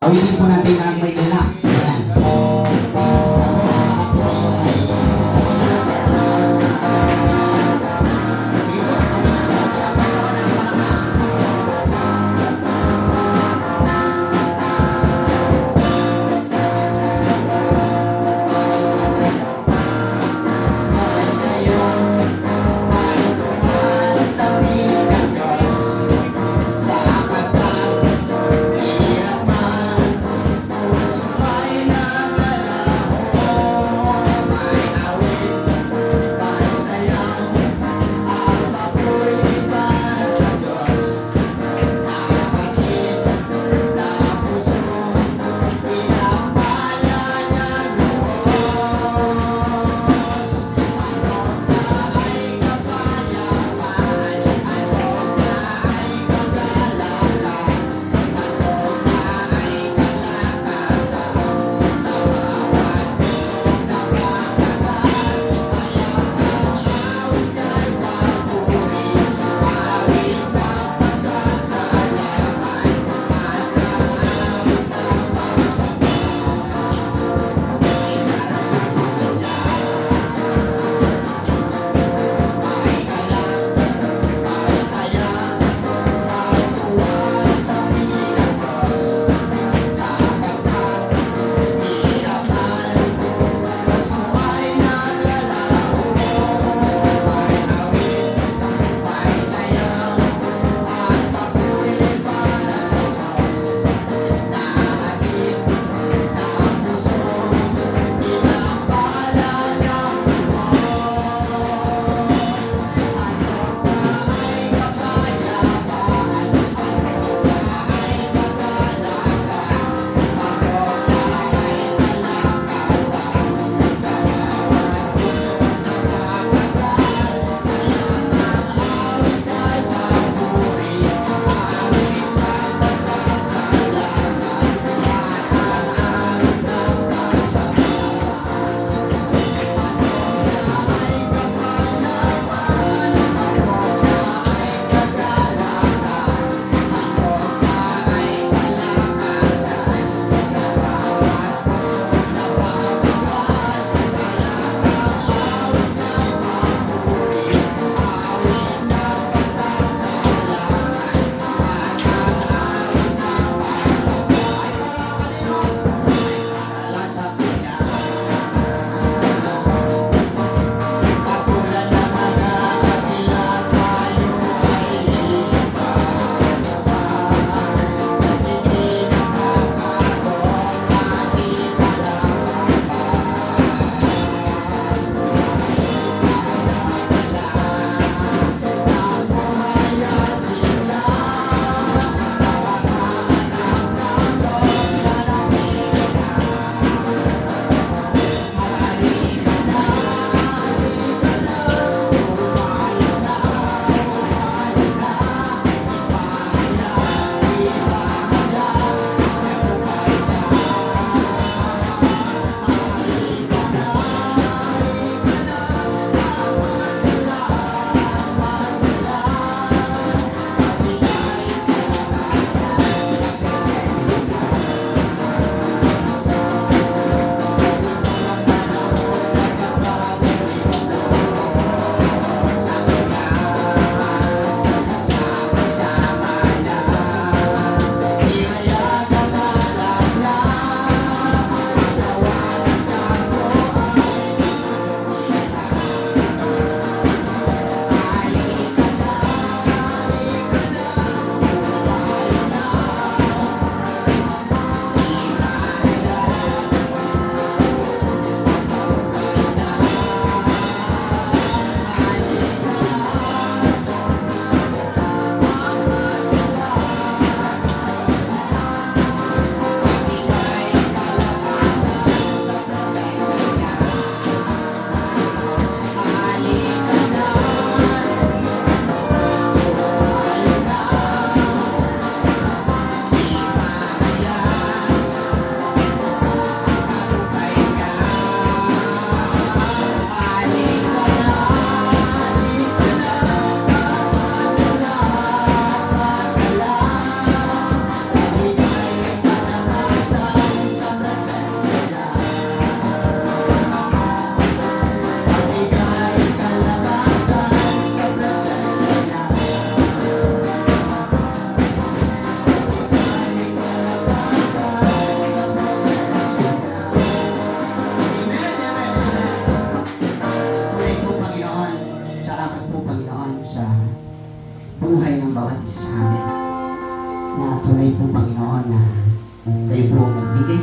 Awitin po natin ang may dala. Ayan.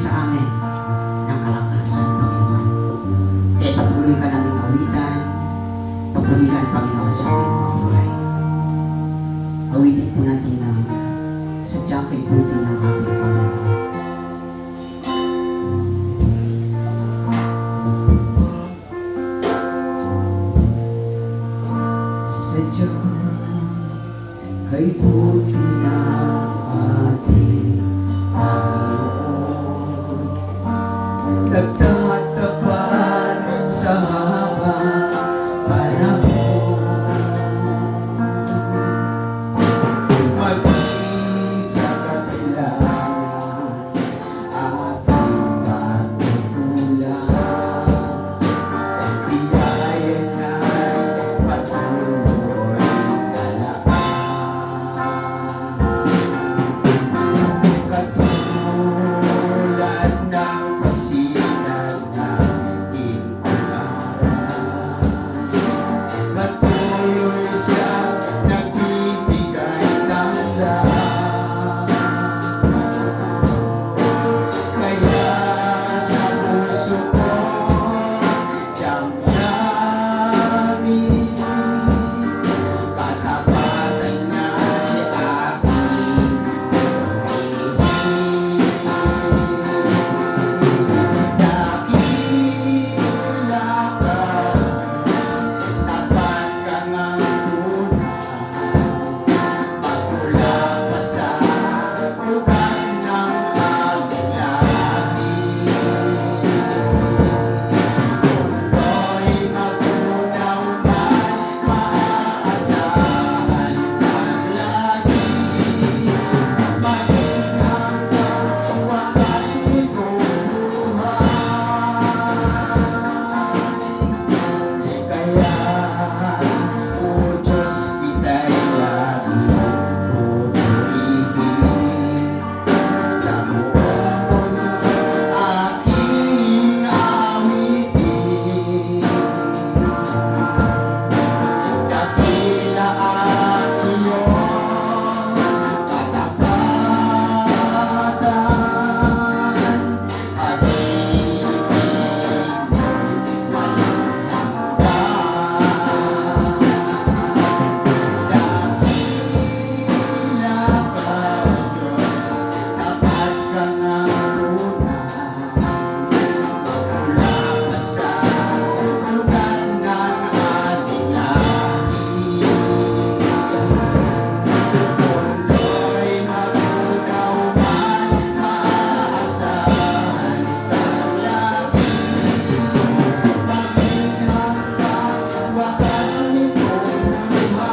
sa amin ng kalakasan, Panginoon. Kaya patuloy ka namin awitan, pagpulilan, Panginoon, sa aming mga buhay. Awitin po natin na sadyang kay buti ng ating Panginoon. Sadyang kay buti ng ating Panginoon, nagtatapat sa habang panahon. Maging sa katilangan ating pagkukulang, biyaya na'y patuloy talaan. Katulad ng pagsikat ng inaral, patuloy siyang nagbibigay ng lahat. Kaya sa puso ko damdamin, katapatan niya'y aking purihin. Dakila ka, tapat ka ngang tunay, magmula pa sa ugat ng aming lahi. Mundo'y magunaw man, maaasahan kang lagi, maging hanggang wakas nitong buhay. Kaya, O Diyos, kita'y laging pupurihin. Sa buong mundo aking awitin. Dakila ang iyong katapatan, pag-ibig mo'y walang hanggan. Dakila ka, Diyos, tapat ka ngang tunay, magmula pa sa ugat ng ating lahi. Mundo'y magunaw man, maaasahan kang lagi, maging hanggang wakas nitong buhay.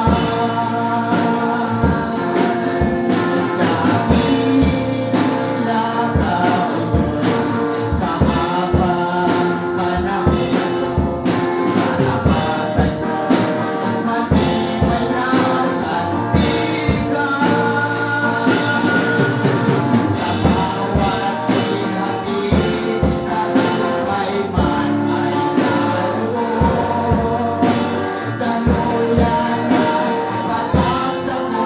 Dakila ka, O Diyos, sa habang panahon, katapatan mo matibay na sandigan. Sa bawat hinatid, tagumpay man ay naroon. Daluyan ay batas ako,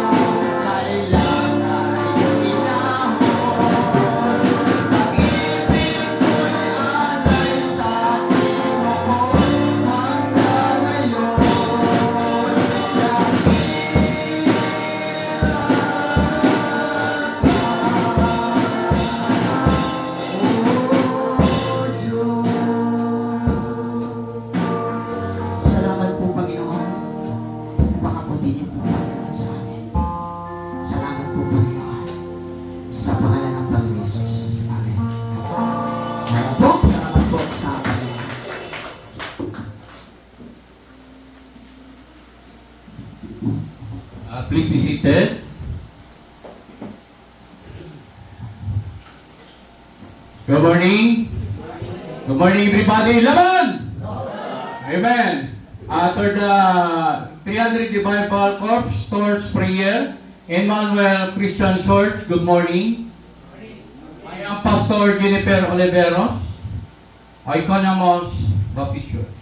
kailan ay ginahon. Pag-ibig mo'y alay sa Panginoon hanggang ngayon. Salamat po, Panginoon. Napakabuti niyo po, Panginoon, sa amin. Salamat po, Panginoon. Sa pangalan ng Panginoon Jesus. Amen. Salamat po sa Panginoon. Please be seated. Good morning. Good morning, everybody. Laban! Amen. After the 300 Revival Corps Stores Prayer, Emmanuel Christian Church, good morning. I am Pastor Jennifer Oliveros, Economos Baptist Church.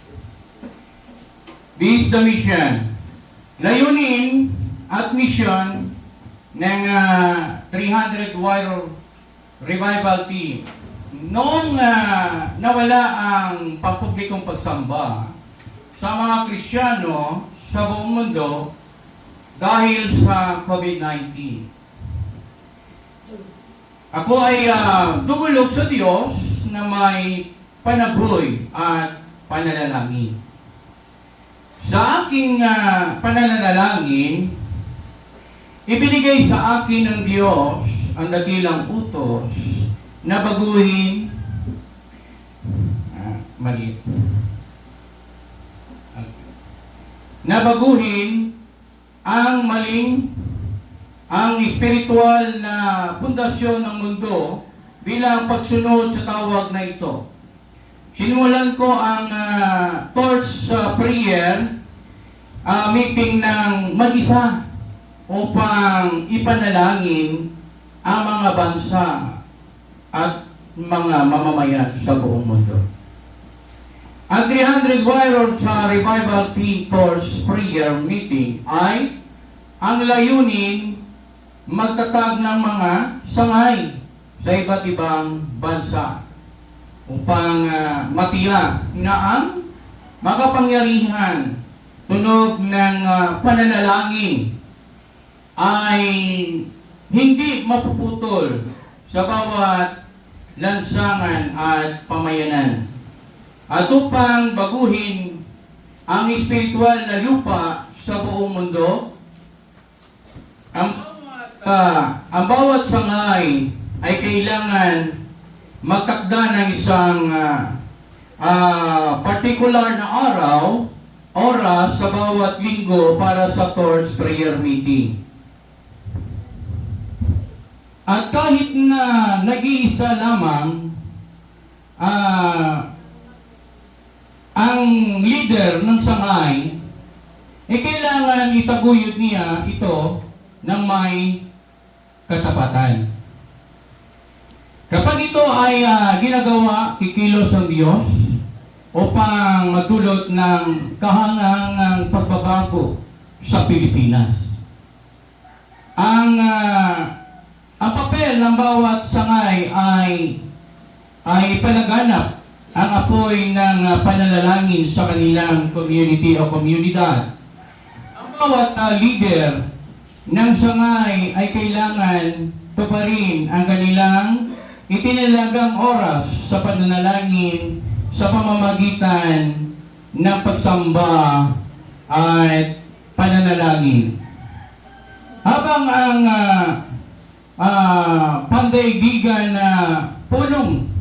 This is the mission. Layunin at mission ng 300 Warrior Revival Team noong nawala ang pampublikong pagsamba sa mga Kristiyano sa buong mundo dahil sa COVID-19. Ako ay dumulog sa Diyos na may panagoy at pananalangin. Sa aking pananalangin, ibinigay sa akin ng Diyos ang dakilang utos na baguhin mali. Na baguhin ang maling, ang espiritual na pundasyon ng mundo bilang pagsunod sa tawag na ito. Sinulan ko ang torch prayer meeting ng mag-isa upang ipanalangin ang mga bansa at mga mamamayan sa buong mundo. Ang 300 Warriors sa Revival Team Torch Prayer Meeting ay ang layunin magtatag ng mga sangay sa iba't ibang bansa upang matiyak na ang makapangyarihan tunog ng pananalangin ay hindi mapuputol sa bawat lansangan at pamayanan. At upang baguhin ang espiritual na lupa sa buong mundo, ang bawat sangay ay kailangan magtakda ng isang particular na araw, oras sa bawat linggo para sa Torch Prayer Meeting. At kahit na nag-iisa lamang ang leader ng sangay, kailangan itaguyod niya ito ng may katapatan. Kapag ito ay ginagawa, kikilos ang Diyos upang magdulot ng kahangahangang pagbabago sa Pilipinas. Ang papel ng bawat sangay ay palaganap ang apoy ng pananalangin sa kanilang community o komunidad. Ang bawat leader ng sangay ay kailangan tuparin ang kanilang itinalagang oras sa pananalangin sa pamamagitan ng pagsamba at pananalangin. Habang ang pandaigdigan na punong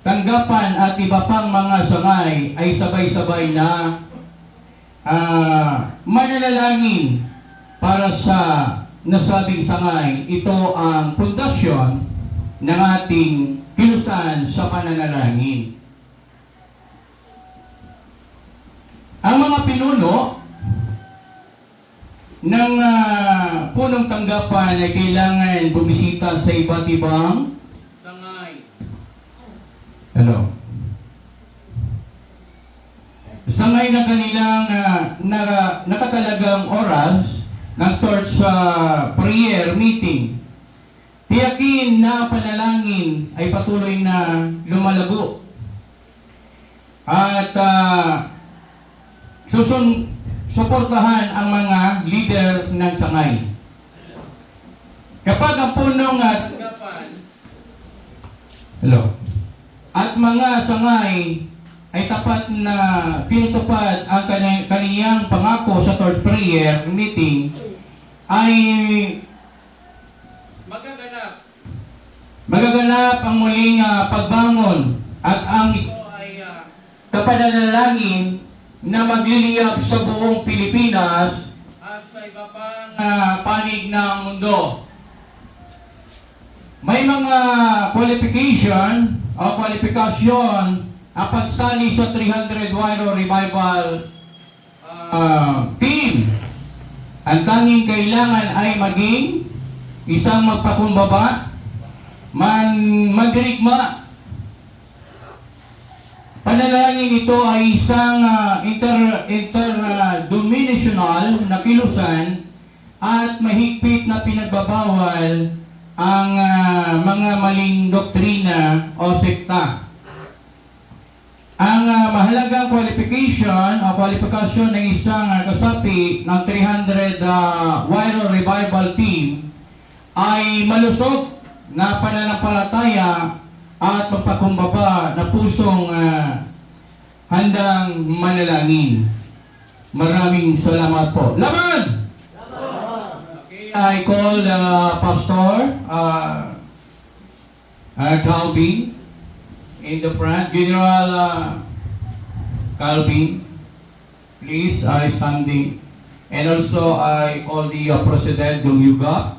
tanggapan at iba pang mga sangay ay sabay-sabay na mananalangin para sa nasabing sangay. Ito ang pundasyon ng ating kilusan sa pananalangin. Ang mga pinuno ng punong tanggapan ay kailangan bumisita sa iba't ibang sangay. Hello. Sangay na kanilang nakatalagang oras ng torch prayer meeting. Tiyakin na panalangin ay patuloy na lumalago. At suportahan ang mga leader ng sangay. Kapag ang punong tanggapan at mga sangay ay tapat na pinutupad ang kaniyang pangako sa torch prayer meeting, ay magaganap ang muling pagbangon at ang ito ay kapananalangin na magliliyab sa buong Pilipinas at sa iba pang panig ng mundo. May mga qualification o kwalifikasyon ang pagsali sa 300 Warrior Revival team. Ang tanging kailangan ay maging isang magpakumbaba, magdirigma. Panalangin ito ay isang interdenominational na kilusan at mahigpit na pinagbabawal ang mga maling doktrina o sekta. Ang mahalagang qualification o kwalifikasyon ng isang kasapi ng 300 Viral Revival Team ay malusog na pananampalataya at magpakumbaba na pusong handang manalangin. Maraming salamat po. Laban! Okay, I call Pastor Calvin in the front. General Calvin, please, standing. And also, I call the President Dung Yuga.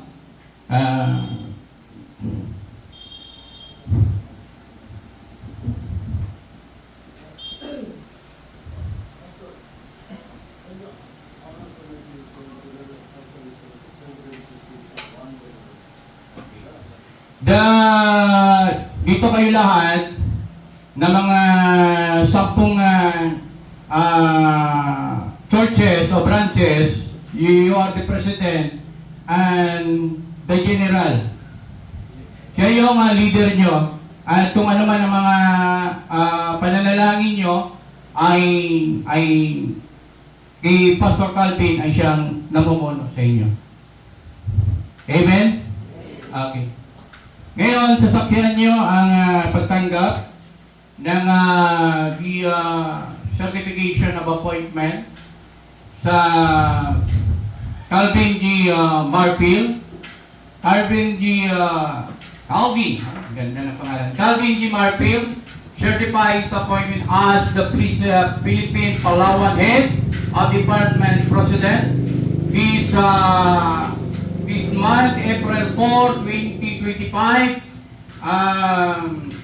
Dito kayo lahat na mga 10 churches o branches, you are the president and the general. Siya yung leader nyo at kung ano man ang mga pananalangin nyo ay kay Pastor Calvin ay siyang namumuno sa inyo. Amen? Okay. Ngayon, sasakyan nyo ang pagtanggap ng certification of appointment sa Calvin G. Marfield. Calvin G. Calvin. Ganda ng pangalan. Calvin G. Marfield certifies appointment as the Philippine Palawan Head of Department President. This month, April 4, 2025,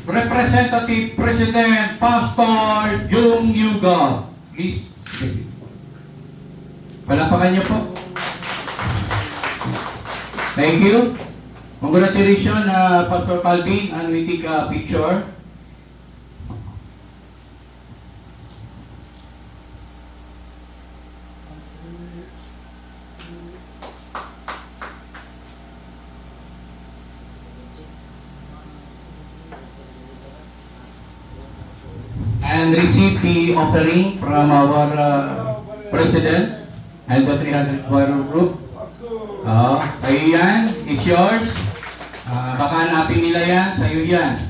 Representative President Pastor Dung Yuga. Please. Palapakan niyo po. Thank you. Congratulations, Pastor Calvin, and we take a picture. And receive the offering from our President and the 300 Viral Group. Kayo yan, it's yours. Baka hanapin nila yan, sa'yo yan.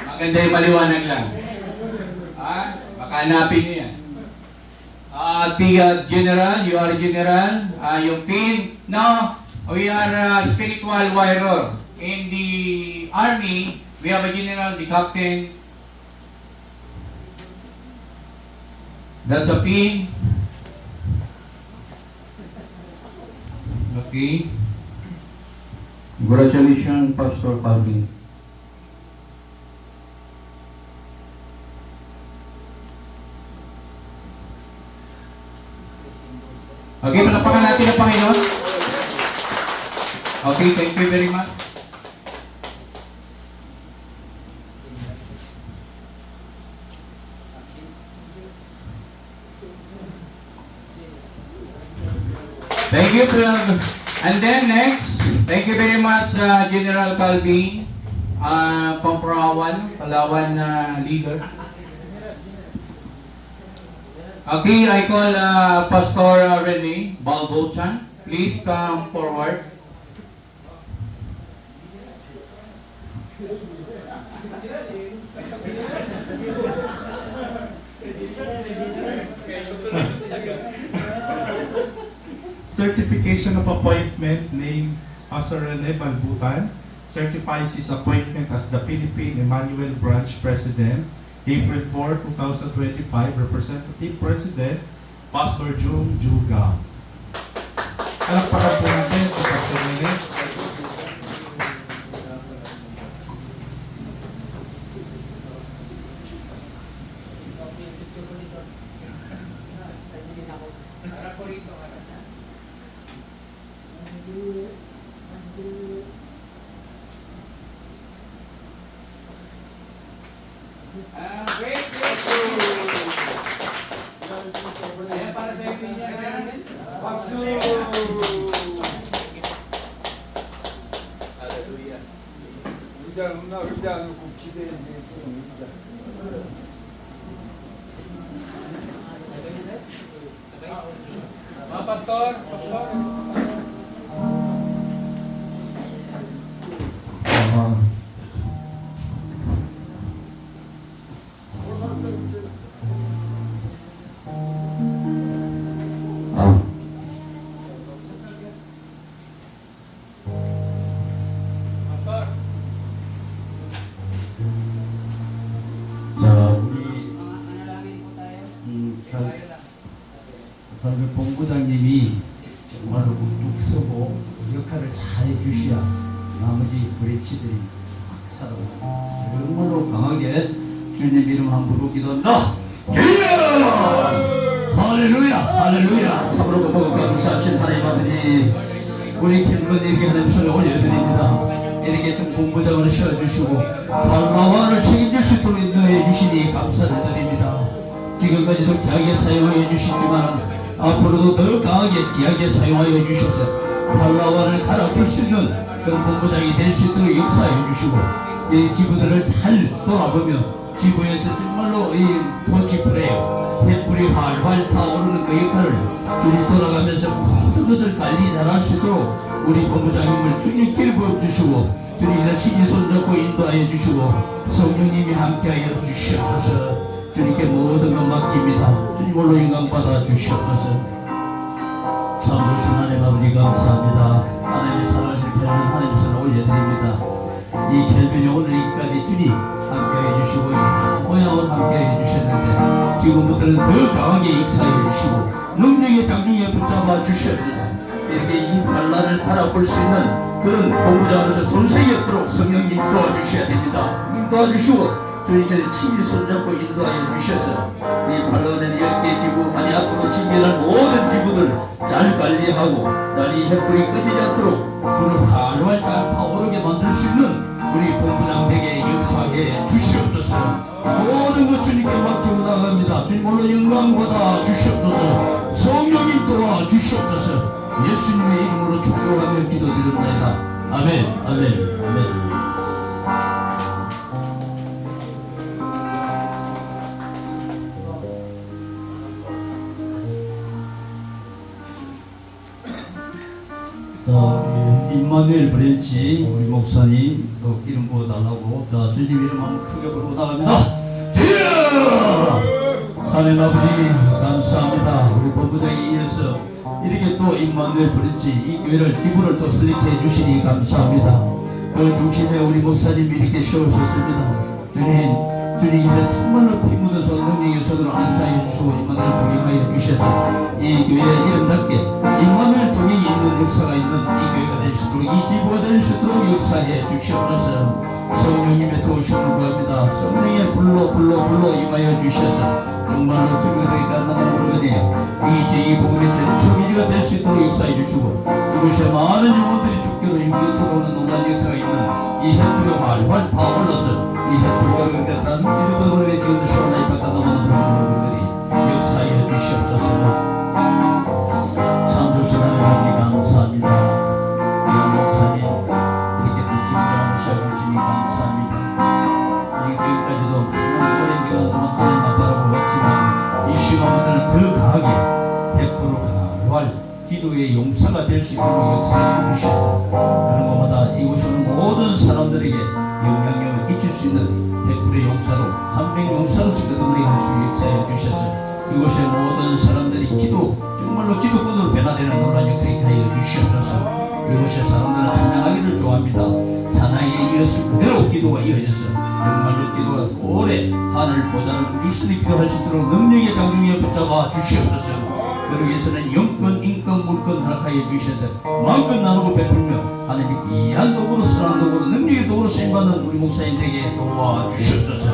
Maganda yung maliwanag lang. Baka hanapin nyo yan. The General, you are General. Yung team, no, we are spiritual warrior. In the Army, we have a General, the Captain. That's a pin. Okay. Congratulations, Pastor Calvin. Okay, palapakan natin ang Panginoon. Okay, thank you very much. Thank you, and then next, thank you very much, General Calvin, from Palawan leader. Okay, I call Pastor Rene Balbochan. Please come forward. Certification of appointment named Pastor Rene Balbutan certifies his appointment as the Philippine Emmanuel Branch President, April 4, 2025, Representative President, Pastor Dung Yuga. Palakpakan po natin si Pastor Rene. Wait. Ayan, para sa inyo yan. 부장 나 의자 놓고 기대해 주는 Pastor. 자, 우리 본부장님이 정말로 묵묵 서고 역할을 잘 해주셔야 나머지 브레치들이 막 살아오고 정말로 강하게 주님 이름 함부로 기도합니다. 할렐루야 할렐루야. 참으로 고마워 감사하신 하나님 아버지, 우리 캔버님께 하나님 손을 올려드립니다. 이렇게 좀 본부장을 세워주시고 발라와를 책임질 수 있도록 인도해 주시니 감사를 드립니다. 지금까지도 귀하게 사용하여 주시지만 앞으로도 더 강하게 귀하게 사용하여 주셔서 발라와를 갈아엎을 수 있는 그런 본부장이 될 수 있도록 역사해 주시고 이 지부들을 잘 돌아보며 지부에서 정말로 이 토치 프레요 햇불이 활활 타오르는 그 역할을 주님 돌아가면서 모든 것을 관리 잘할 수 있도록 우리 본부장님을 주님께 부어주시고 주님께서 친히 손잡고 인도하여 주시고 성령님이 함께하여 주시옵소서. 주님께 모든 것 맡깁니다. 주님 홀로 영광받아 주시옵소서. 참 좋으신 하나님 아버지 감사합니다. 하나님의 사랑하신 켈빈 하나님의 손을 올려드립니다. 이 켈빈이 오늘 여기까지 주님 함께해 주시고 모양을 함께해 주셨는데 지금부터는 더 강하게 역사해 주시고 능력의 장중에 붙잡아 주시옵소서. 이렇게 이 발라를 갈아볼 수 있는 그런 본부장으로서 손색이 없도록 성령님 도와주셔야 됩니다. 도와주시고 주님께서 친히 손잡고 인도하여 주셔서 이 발라는 10개 지부 아니 앞으로 신비할 모든 지부들 잘 관리하고 이 햇불이 꺼지지 않도록 불을 활활 타오르게 만들 수 있는 우리 본부장에게 역사해 주시옵소서. 모든 것 주님께 맡기고 나갑니다. 주님 오늘 영광 받아 주시옵소서. 성령님 도와 주시옵소서. 예수님의 이름으로 축복하며 기도드립니다. 아멘 아멘 아멘. 자, 임마누엘 브랜치 우리 목사님 또 기름 부어달라고. 자, 주님 이름 한번 크게 부르고 나갑니다. 하나님 아버지 감사합니다. 우리 본부장에 이어서 이렇게 또 임마누엘 브랜치 이 교회를 기부를 또 설립해 주시니 감사합니다. 그 중심에 우리 목사님이 이렇게 세우셨습니다. 주님께서 정말로 피 묻어서 능력의 손으로 안사해 주시고 임마누엘 동행하여 주셔서 이 교회의 이름답게 임마누엘 동행이 있는 역사가 있는 이 교회가 될 수 있도록 이 지부가 될 수 있도록 역사해 주시옵소서. 성령님의 도우심을 구합니다. 성령의 불로 임하여 주셔서 정말로 주님에게 간단한 모르거든요. 이 제2복음의 전초기지가 될 수 있도록 역사해 주시고 이곳에 많은 영혼들이 죽기로 힘들도록 오는 농간 역사가 있는 이 햇불이 활활 타올라서 이 햇불과 그렇게 다른 지도들에게 지금 시원하게 바꿔나가는 분들이 역사해 주시옵소서. 참 좋으신 하나님 아버지 감사합니다. 이 목사님 이렇게 또 지부장을 시작해주시니 감사합니다. 지금까지도 많은 오랜 기간 동안 하나님만 바라보고 왔지만 이 시간부터는 더 강하게 100% 활활 기도의 용사가 될 수 있도록 역사해 주셔서 그런 것마다 이곳에 오는 모든 사람들에게 영향력을 끼칠 수 있는 100%의 용사로 300용사로서 거듭나게 할 수 있게 역사해 주셔서 이곳의 모든 사람들이 정말로 기도꾼으로 변화되는 놀라운 역사에 하여 주시옵소서. 이곳의 사람들은 찬양하기를 좋아합니다. 찬양에 이어서 그대로 기도가 이어져서 정말로 기도가 오래 하늘 보좌를 움직이시는 기도할 수 있도록 능력의 장중에 붙잡아 주시옵소서. 그러기 위해서는 영권, 인권, 물권 허락하여 주셔서 마음껏 나누고 베풀며 하나님의 귀한 도구로 선한 도구로 능력의 도구로 쓰임받는 우리 목사님에게 도와주시옵소서.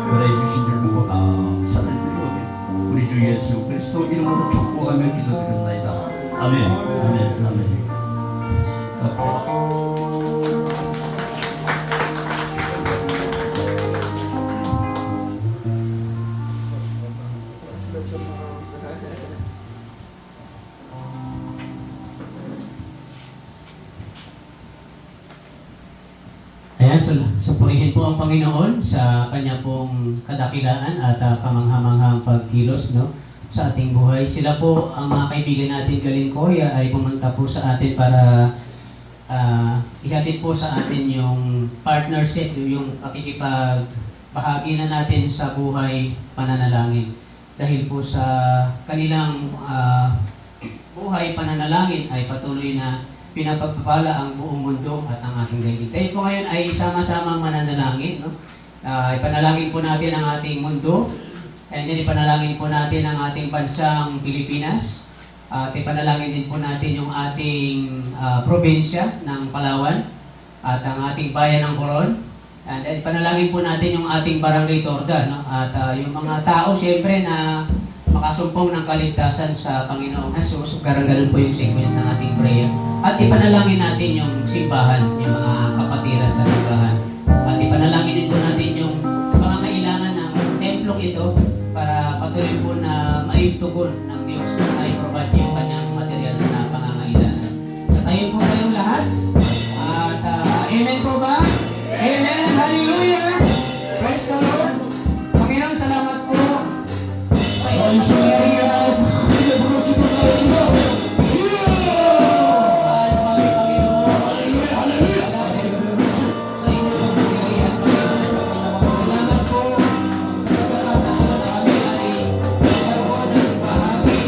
그래 주신 줄 믿고 감사를 드리오며 우리 주 예수 그리스도 이름으로 축복하며 기도드립니다. 아멘 아멘 아멘. sa purihin po ang Panginoon sa kanya pong kadakilaan at kamanghamanghang pagkilos, no, sa ating buhay. Sila po, ang mga kaibigan natin galing Korea ay pumunta po sa atin para ihatid po sa atin yung partnership, yung pakikipagbahagi na natin sa buhay pananalangin. Dahil po sa kanilang buhay pananalangin ay patuloy na pinapagpapala ang buong mundo at ang ating daigdig. Tayo po ngayon ay sama-samang mananalangin, no? Ipanalangin po natin ang ating mundo, and then ipanalangin po natin ang ating bansang Pilipinas, at ipanalangin din po natin yung ating probinsya ng Palawan at ang ating bayan ng Coron, and then ipanalangin po natin yung ating barangay Torda, no? At yung mga tao siyempre na makasumpong ng kaligtasan sa Panginoong Jesus. Ganun po yung sequence ng ating prayer. At ipanalangin natin yung simbahan, yung mga kapatiran sa simbahan. At ipanalangin din po natin yung pangangailangan ng templong ito para patuloy po na maitugon ng Diyos na i-provide yung kanyang material na pangangailangan. So tayo po kayong lahat. At amen po ba? Amen! Hallelujah! Praise the Lord! Panginoon, salamat po. Salamat po sa pagkakataon na kami ay nagkaroon ng bahagi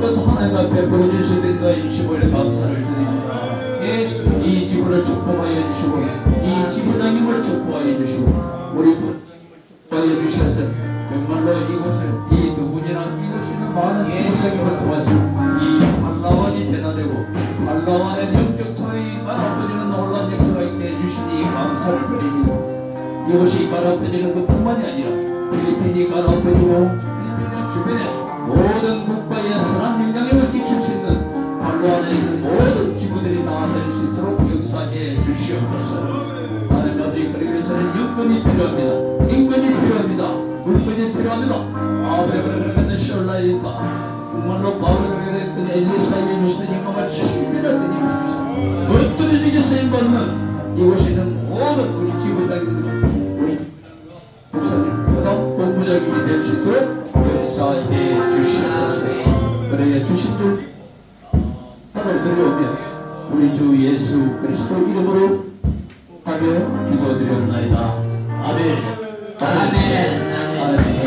것 하나님과 베풀어 주실 때가 일심을 감사를 드립니다. 예수 이 지구를 축복하여 주시고 이 지구장님을 축복하여 주시고 우리 축복하여 주셔서 정말로 이곳을 이 두 분이랑 이곳 있는 많은 지구생님을 통해서 이 팔라완이 변화되고 팔라완의 영적 토의 갈아엎어지는 놀라운 역사가 있게 해주시니 감사를 드립니다. 이곳이 갈아엎어지는 것뿐만이 아니라 필리핀이 갈아엎어지고 필리핀 주변에 모든 국가의 선한 영향력을 끼칠 수 있는 팔라완에 있는 모든 지구들이 나아질 수 있도록 역사해 주시옵소서. 하나님 아버지 그러기 위해서는 육군이 필요합니다. 인권이 필요합니다. 물건이 필요합니다. 아브라브라브라브라 셜라이다 정말로 바울에게 그 엘리사에게 주시는 영광을 치밀하게 입혀주시고 거뜬해지게 쓰임받는 이곳에 있는 모든 우리 지구 땅들 우리 목사님 그다음 본부장님이 될 수 있도록 역사해 주시옵소서. 그래야 주신 줄 사랑을 드려오며 우리 주 예수 그리스도 이름으로 하며 기도드렸나이다. 아멘. 아멘. 아멘.